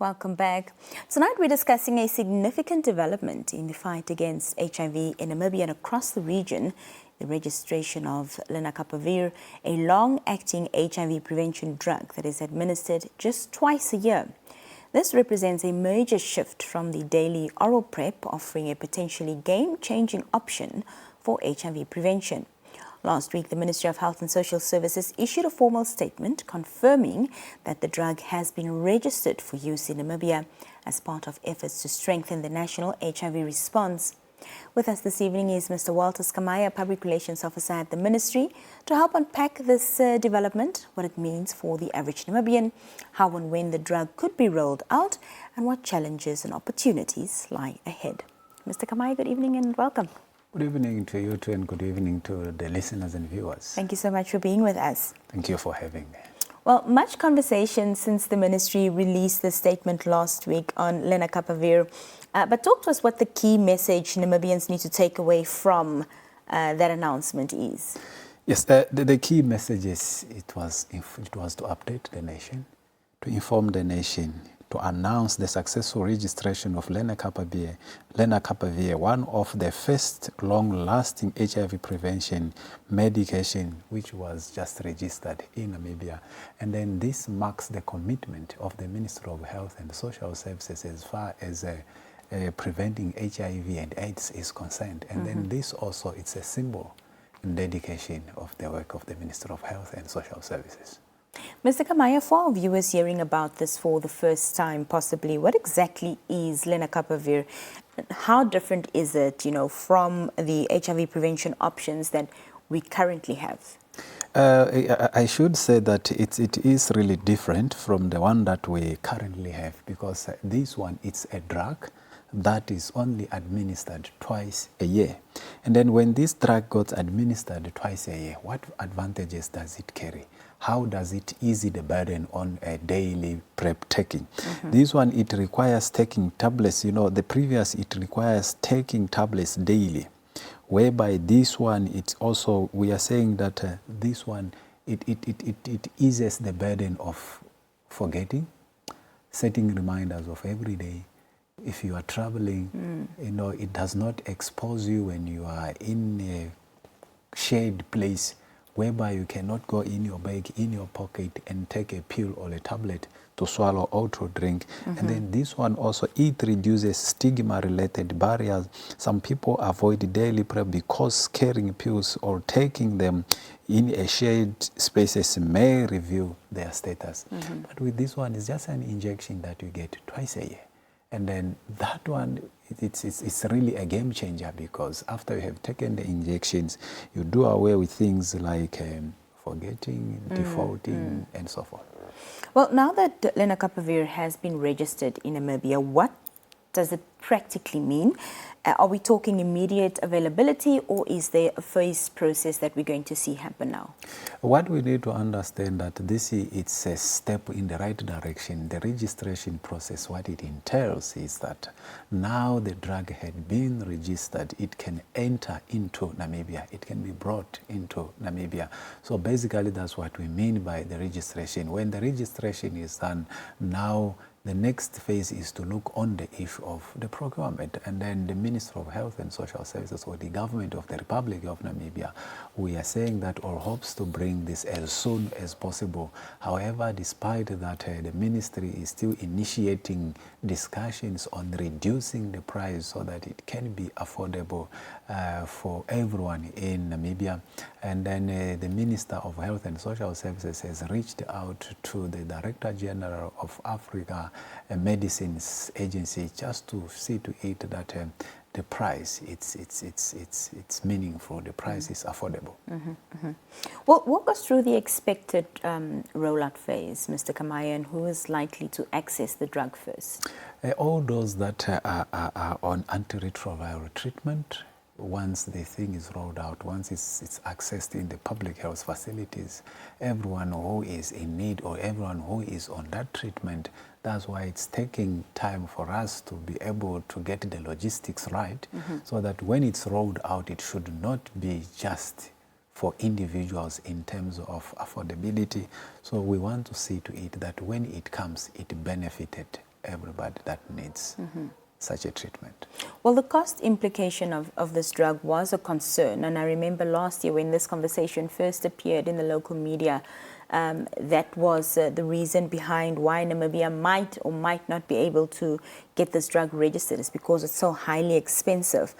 Welcome back. Tonight we're discussing a significant development in the fight against HIV in Namibia and across the region, the registration of lenacapavir, a long-acting HIV prevention drug that is administered just twice a year. This represents a major shift from the daily oral PrEP, offering a potentially game-changing option for HIV prevention. Last week, the Ministry of Health and Social Services issued a formal statement confirming that the drug has been registered for use in Namibia as part of efforts to strengthen the national HIV response. With us this evening is Mr. Walter Kamaya, Public Relations Officer at the Ministry, to help unpack this development, what it means for the average Namibian, how and when the drug could be rolled out, and what challenges and opportunities lie ahead. Mr. Kamaya, good evening and welcome. Good evening to you too, and good evening to the listeners and viewers. Thank you so much for being with us. Thank you for having me. Well, much conversation since the ministry released the statement last week on lenacapavir. But talk to us what the key message Namibians need to take away from that announcement is. Yes, the key message is it was to update the nation, to inform the nation, to announce the successful registration of lenacapavir, one of the first long-lasting HIV prevention medication which was just registered in Namibia. And then this marks the commitment of the Ministry of Health and Social Services as far as preventing HIV and AIDS is concerned. And then this also, it's a symbol and dedication of the work of the Ministry of Health and Social Services. Mr. Kamaya, for our viewers hearing about this for the first time, possibly, what exactly is lenacapavir? How different is it, from the HIV prevention options that we currently have? I should say that it is really different from the one that we currently have, because this one, it's a drug that is only administered twice a year. And then when this drug gets administered twice a year, what advantages does it carry? How does it ease the burden on a daily PrEP taking? This one, it requires taking tablets. The previous, it requires taking tablets daily, whereby this one, it's also, we are saying that this one, it eases the burden of forgetting, setting reminders of every day. If you are traveling, it does not expose you when you are in a shared place, whereby you cannot go in your bag, in your pocket, and take a pill or a tablet to swallow or to drink. And then this one also, it reduces stigma-related barriers. Some people avoid daily PrEP because carrying pills or taking them in a shared spaces may reveal their status. But with this one, it's just an injection that you get twice a year. And then that one, it's really a game changer, because after you have taken the injections, you do away with things like forgetting, defaulting, and so forth. Well, now that lenacapavir has been registered in Namibia, what does it practically mean? Are we talking immediate availability, or is there a phased process that we're going to see happen now? What we need to understand that it's a step in the right direction. The registration process, what it entails is that now the drug had been registered, it can enter into Namibia, it can be brought into Namibia. So basically that's what we mean by the registration. When the registration is done, now the next phase is to look on the issue of the procurement, and then the Ministry of Health and Social Services, or the government of the Republic of Namibia, we are saying that all hopes to bring this as soon as possible. However, despite that, the ministry is still initiating discussions on reducing the price so that it can be affordable for everyone in Namibia. And then the Minister of Health and Social Services has reached out to the Director General of Africa Medicines Agency just to see to it that the price, it's meaningful, the price is affordable. Well, walk us through the expected rollout phase, Mr. Kamaya, and who is likely to access the drug first? All those that are on antiretroviral treatment, once the thing is rolled out, once it's accessed in the public health facilities, everyone who is in need or everyone who is on that treatment, that's why it's taking time for us to be able to get the logistics right, so that when it's rolled out, it should not be just for individuals in terms of affordability. So we want to see to it that when it comes, it benefited everybody that needs such a treatment. Well, the cost implication of this drug was a concern, and I remember last year when this conversation first appeared in the local media, that was the reason behind why Namibia might or might not be able to get this drug registered, is because it's so highly expensive.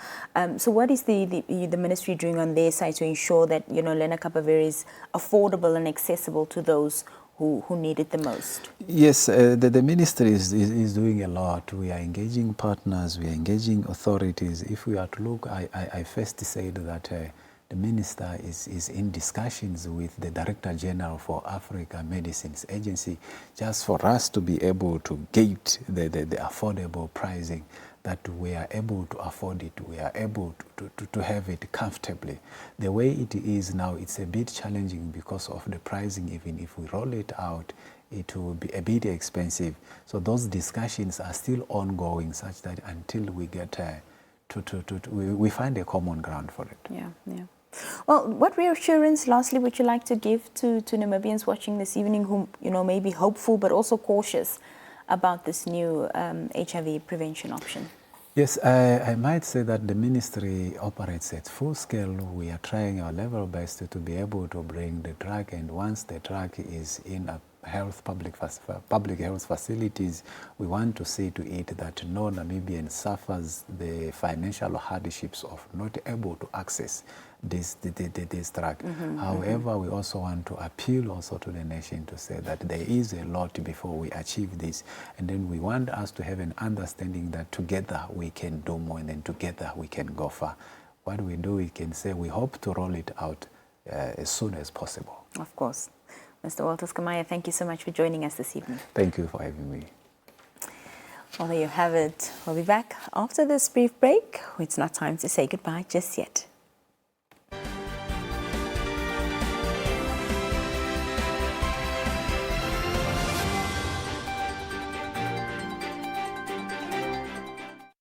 So what is the ministry doing on their side to ensure that, you know, lenacapavir is affordable and accessible to those who need it the most? Yes, the ministry is doing a lot. We are engaging partners, we are engaging authorities. If we are to look, I first said that the minister is in discussions with the Director General for Africa Medicines Agency, just for us to be able to gate the affordable pricing, that we are able to afford it, we are able to have it comfortably. The way it is now, it's a bit challenging because of the pricing. Even if we roll it out, it will be a bit expensive. So those discussions are still ongoing, such that until we get we find a common ground for it. Yeah, yeah. Well, what reassurance, lastly, would you like to give to Namibians watching this evening who, you know, may be hopeful but also cautious about this new HIV prevention option? Yes, I might say that the ministry operates at full scale. We are trying our level best to be able to bring the drug, and once the drug is in a public health facilities, we want to see to it that no Namibian suffers the financial hardships of not able to access this drug. However, we also want to appeal also to the nation to say that there is a lot before we achieve this, and then we want us to have an understanding that together we can do more, and then together we can go far. What we do, we can say we hope to roll it out as soon as possible. Of course. Mr. Walters Kamaya, thank you so much for joining us this evening. Thank you for having me. Well, there you have it. We'll be back after this brief break. It's not time to say goodbye just yet.